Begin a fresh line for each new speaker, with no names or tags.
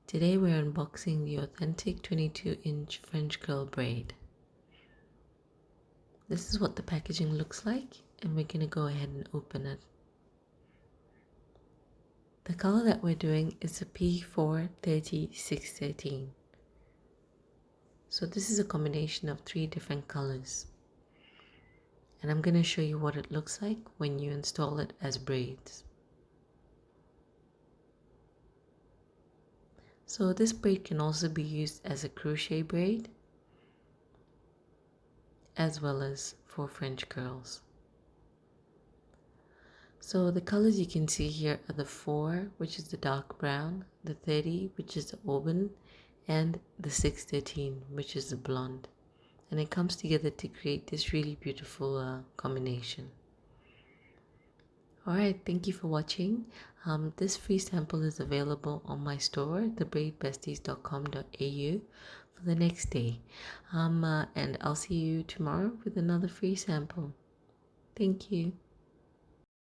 Today we're unboxing the Authentic 22-inch French Curl Braid. This is what the packaging looks like, and we're going to go ahead and open it. The color that we're doing is a P430-613. So this is a combination of 3 different colors. And I'm going to show you what it looks like when you install it as braids. So this braid can also be used as a crochet braid, as well as for French curls. So the colors you can see here are the 4, which is the dark brown, the 30, which is the auburn, and the 613, which is the blonde. And it comes together to create this really beautiful combination. Alright, thank you for watching. This free sample is available on my store, thebraidbesties.com.au, for the next day. And I'll see you tomorrow with another free sample. Thank you.